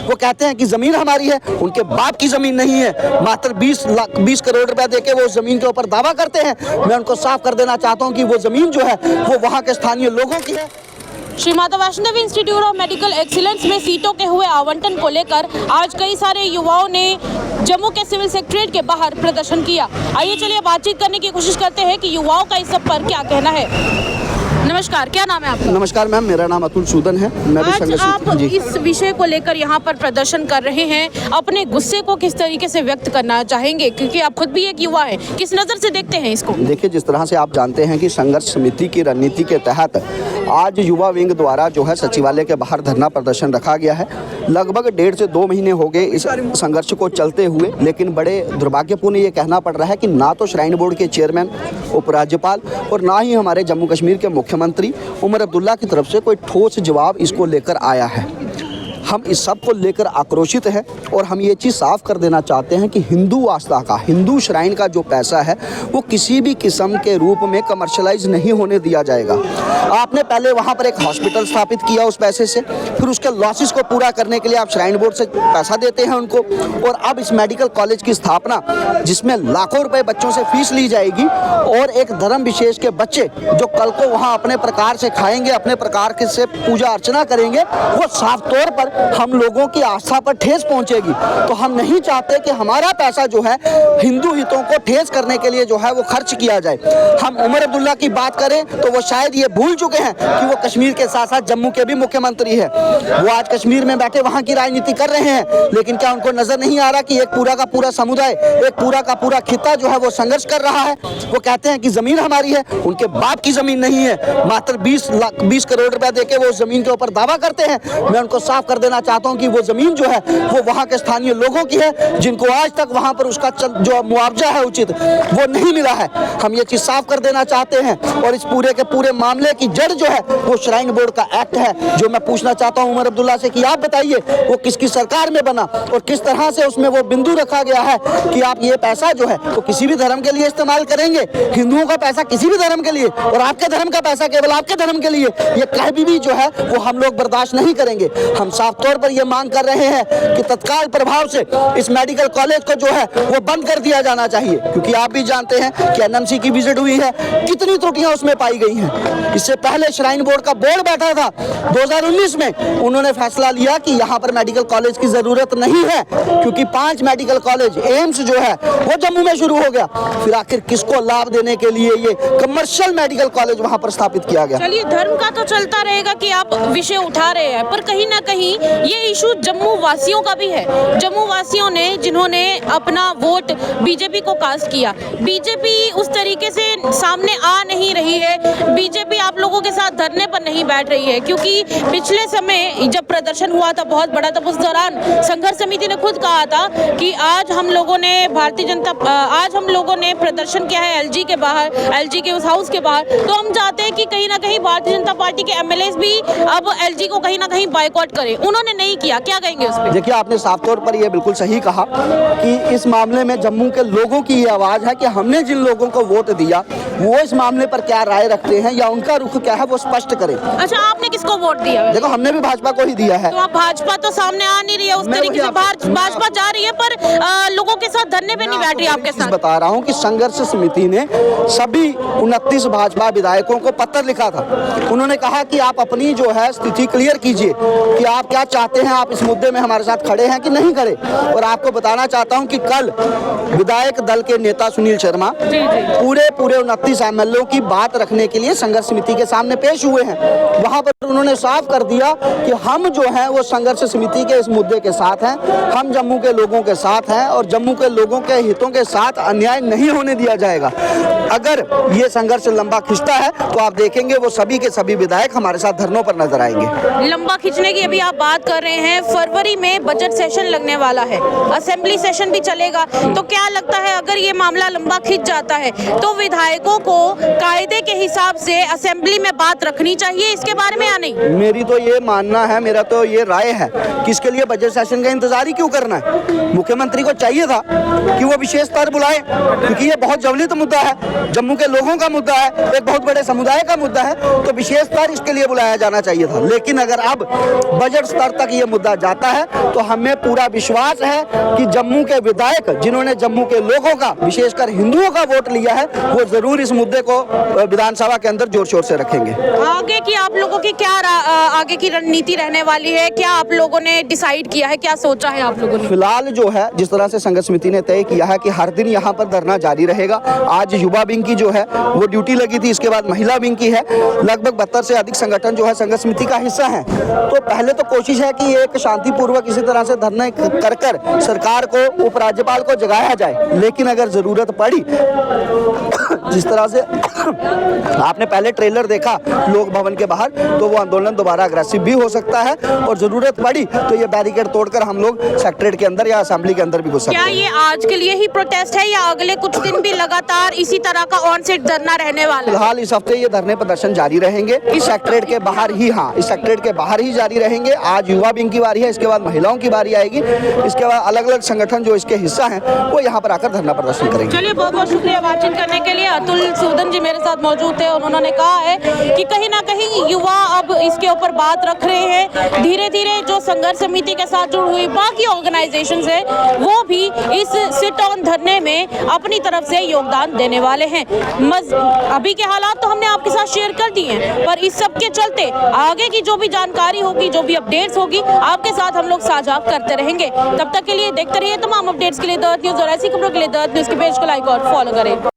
वो कहते हैं कि जमीन हमारी है, उनके बाप की जमीन नहीं है। मात्र 20 करोड़ रुपया देके वो जमीन के ऊपर दावा करते हैं। मैं उनको साफ कर देना चाहता हूँ कि वो जमीन जो है वो वहाँ के स्थानीय लोगों की है। Shri Mata Vaishno Devi institute of medical excellence में सीटों के हुए आवंटन को लेकर आज कई सारे युवाओं ने जम्मू के सिविल सेक्रेटरीट के बाहर प्रदर्शन किया। आइए चलिए बातचीत करने की कोशिश करते हैं कि युवाओं का इस सब पर क्या कहना है। नमस्कार, क्या नाम है आपका? नमस्कार मैम, मेरा नाम अतुल सूदन है। मैं भी आज आप इस विषय को लेकर यहाँ पर प्रदर्शन कर रहे हैं, अपने गुस्से को किस तरीके से व्यक्त करना चाहेंगे, क्योंकि आप खुद भी एक युवा हैं, किस नज़र से देखते हैं इसको? देखिए, जिस तरह से आप जानते हैं कि संघर्ष समिति की रणनीति के तहत आज युवा विंग द्वारा जो है सचिवालय के बाहर धरना प्रदर्शन रखा गया है। लगभग 1.5 से 2 महीने हो गए इस संघर्ष को चलते हुए, लेकिन बड़े दुर्भाग्यपूर्ण ये कहना पड़ रहा है कि ना तो श्राइन बोर्ड के चेयरमैन, उपराज्यपाल और ना ही हमारे जम्मू कश्मीर के मुख्यमंत्री उमर अब्दुल्ला की तरफ से कोई ठोस जवाब इसको लेकर आया है। हम इस सब को लेकर आक्रोशित हैं और हम ये चीज़ साफ कर देना चाहते हैं कि हिंदू आस्था का, हिंदू श्राइन का जो पैसा है वो किसी भी किस्म के रूप में कमर्शलाइज नहीं होने दिया जाएगा। आपने पहले वहाँ पर एक हॉस्पिटल स्थापित किया उस पैसे से, फिर उसके लॉसेस को पूरा करने के लिए आप श्राइन बोर्ड से पैसा देते हैं उनको, और अब इस मेडिकल कॉलेज की स्थापना जिसमें लाखों रुपए बच्चों से फीस ली जाएगी और एक धर्म विशेष के बच्चे जो कल को वहाँ अपने प्रकार से खाएंगे, अपने प्रकार से पूजा अर्चना करेंगे, वो साफ तौर पर हम लोगों की आस्था पर ठेस पहुंचेगी। तो हम नहीं चाहते कि हमारा पैसा जो है हिंदू हितों को ठेस करने के लिए जो है वो खर्च किया जाए। हम उमर अब्दुल्ला की बात करें तो वो शायद ये भूल चुके हैं कि वो कश्मीर के साथ साथ जम्मू के भी मुख्यमंत्री है। वो आज कश्मीर में बैठे वहाँ की राजनीति कर रहे हैं, लेकिन क्या उनको नजर नहीं आ रहा कि एक पूरा का पूरा समुदाय, एक पूरा का पूरा खित्ता जो है वो संघर्ष कर रहा है। वो कहते हैं कि जमीन हमारी है, उनके बाप की जमीन नहीं है। मात्र 20 करोड़ रुपया देके वो जमीन के ऊपर दावा करते हैं। मैं उनको साफ कर देना चाहता हूं कि वो जमीन जो है वो वहां के स्थानीय लोगों की है, जिनको आज तक वहां पर उसका जो मुआवजा है उचित वो नहीं मिला है। हम ये चीज साफ कर देना चाहते हैं और इस पूरे के पूरे मामले की जड़ जो है वो श्राइन बोर्ड का एक्ट है। जो मैं पूछना चाहता हूं उमर अब्दुल्ला से कि आप बताइए वो किसकी सरकार में बना और किस तरह से उसमें वो बिंदु रखा गया है कि आप ये पैसा जो है वो किसी भी धर्म के लिए इस्तेमाल करेंगे, हिंदुओं का पैसा किसी भी धर्म के लिए और आपके धर्म का पैसा केवल आपके धर्म के लिए, ये कभी भी जो है वो हम लोग बर्दाश्त नहीं करेंगे। हम साफ तौर पर ये मांग कर रहे हैं कि तत्काल प्रभाव से इस मेडिकल कॉलेज को जो है वो बंद कर दिया जाना चाहिए, क्योंकि आप भी जानते हैं कि एनएमसी की विजिट हुई है, कितनी त्रुटियां उसमें पाई गई हैं। इससे पहले श्राइन बोर्ड का बोर्ड बैठा था 2019 में, उन्होंने फैसला लिया कि यहाँ पर मेडिकल कॉलेज की जरूरत नहीं है, क्योंकि 5 मेडिकल कॉलेज एम्स जो है वो जम्मू में शुरू हो गया। फिर आखिर किसको लाभ देने के लिए ये कमर्शियल मेडिकल कॉलेज वहाँ पर स्थापित किया गया? चलिए, धर्म का तो चलता रहेगा कि आप विषय उठा रहे हैं, पर कहीं ना कहीं ये इशू जम्मू वासियों का भी है। जम्मू वासियों ने, जिन्होंने अपना वोट बीजेपी को कास्ट किया, बीजेपी उस तरीके से सामने आ नहीं रही है। बीजेपी आप लोगों के साथ धरने पर नहीं बैठ रही है, क्योंकि पिछले समय जब प्रदर्शन हुआ था बहुत बड़ा, तब उस दौरान संघर्ष समिति ने खुद कहा था कि आज हम लोगों ने प्रदर्शन किया है एलजी के बाहर, एलजी के उस हाउस के बाहर। तो हम चाहते हैं कि कहीं ना कहीं भारतीय जनता पार्टी के एमएलए भी अब एलजी को कहीं ना कहीं बायकॉट करें। उन्होंने नहीं किया, क्या कहेंगे उस पर? देखिए, आपने साफ तौर पर यह बिल्कुल सही कहा कि इस मामले में जम्मू के लोगों की ये आवाज़ है कि हमने जिन लोगों को वोट दिया वो इस मामले पर क्या राय रखते हैं या उनका रुख क्या है वो स्पष्ट करें। अच्छा, आपने किसको वोट दिया? देखो, हमने भी भाजपा को ही दिया है। तो आप भाजपा तो सामने आ नहीं रही है उस तरीके से, भाजपा जा रही है पर लोगों के साथ धरने पे नहीं बैठ रही है आपके साथ। बता रहा हूँ कि संघर्ष समिति ने सभी 29 भाजपा विधायकों को पत्र लिखा था। उन्होंने कहा कि आप अपनी जो है स्थिति क्लियर कीजिए कि आप क्या चाहते हैं, आप इस मुद्दे में हमारे साथ खड़े हैं कि नहीं खड़े। और आपको बताना चाहता हूं कि कल विधायक दल के नेता सुनील शर्मा पूरे 29 एमएलए की बात रखने के लिए संघर्ष समिति के सामने पेश हुए हैं। वहां पर उन्होंने साफ कर दिया कि हम जो है वो संघर्ष समिति के इस मुद्दे के साथ हैं, हम जम्मू के लोगों के साथ हैं और जम्मू के लोगों के हितों के साथ अन्याय नहीं होने दिया जाएगा। अगर ये संघर्ष लंबा खिंचता है तो आप देखेंगे वो सभी के सभी विधायक हमारे साथ धरनों पर नजर आएंगे। लंबा खींचने की अभी आप बात कर रहे हैं, फरवरी में बजट सेशन लगने वाला है, असेंबली सेशन भी चलेगा, तो क्या लगता है अगर ये मामला लंबा खिंच जाता है तो विधायकों को कायदे के हिसाब से असेंबली में बात रखनी चाहिए इसके बारे में या नहीं? मेरी तो ये मानना है, मेरा तो ये राय है कि इसके लिए बजट सेशन का इंतजार ही क्यों करना है। मुख्यमंत्री को चाहिए था कि वो विशेष स्तर बुलाए, क्योंकि ये बहुत ज्वलित मुद्दा है, जम्मू के लोगों का मुद्दा है, एक बहुत बड़े समुदाय का मुद्दा है, तो विशेष स्तर इसके लिए बुलाया जाना चाहिए था। लेकिन अगर अब बजट स्तर तक ये मुद्दा जाता है तो हमें पूरा विश्वास है कि जम्मू के विधायक जिन्होंने जम्मू के लोगों का विशेषकर हिंदुओं का वोट लिया है वो जरूर इस मुद्दे को विधानसभा के अंदर जोर शोर से रखेंगे। आगे की आप लोगों की क्या आगे की रणनीति रहने वाली है, क्या आप लोगों ने डिसाइड किया है, क्या सोचा है आप लोगों ने? फिलहाल जो है जिस तरह से संघर्ष समिति ने तय किया है कि हर दिन यहाँ पर धरना जारी रहेगा। आज युवा विंग की जो है वो ड्यूटी लगी थी, इसके बाद महिला विंग की है। लगभग 72 से अधिक संगठन जो है संघर्ष समिति का हिस्सा है। तो पहले तो कोशिश है कि एक शांतिपूर्वक इसी तरह से धरने कर कर सरकार को, उपराज्यपाल को जगाया जाए, लेकिन अगर जरूरत पड़ी जिस तरह से आपने पहले ट्रेलर देखा लोक भवन के बाहर, तो वो आंदोलन दोबारा अग्रेसिव भी हो सकता है और जरूरत पड़ी तो ये बैरिकेड तोड़कर हम लोग सेक्रेटरीट के अंदर या असेंबली के अंदर भी घुस सकते हैं। क्या ये आज के लिए ही प्रोटेस्ट है या अगले कुछ दिन भी लगातार इसी तरह का ऑन सेट धरना रहने वाला है? फिलहाल इस हफ्ते ये धरने प्रदर्शन जारी रहेंगे इस सेक्रेटरीट के बाहर ही। हाँ, इस सेक्रेटरीट के बाहर ही जारी रहेंगे। आज युवा विंग की बारी है, इसके बाद महिलाओं की बारी आएगी, इसके बाद अलग अलग संगठन जो इसके हिस्सा हैं वो यहाँ पर आकर धरना प्रदर्शन करेंगे। चलिए, बहुत बहुत शुक्रिया बातचीत करने के लिए। अतुल सूदन जी मेरे साथ मौजूद थे। उन्होंने कहा है कि कहीं ना कहीं युवा अब इसके ऊपर बात रख रहे हैं। धीरे धीरे जो संघर्ष समिति के साथ जुड़ी हुई बाकी ऑर्गेनाइजेशंस है वो भी इस सिट ऑन धरने में अपनी तरफ से योगदान देने वाले हैं। अभी के हालात तो हमने आपके साथ शेयर कर दिए हैं, पर इस सब के चलते आगे की जो भी जानकारी होगी, जो भी अपडेट्स होगी, आपके साथ हम लोग साझा करते रहेंगे। तब तक के लिए देखते रहिए तमाम अपडेट्स के लिए द न्यूज़ और ऐसी खबरों के लिए द न्यूज़ के पेज को लाइक और फॉलो करें।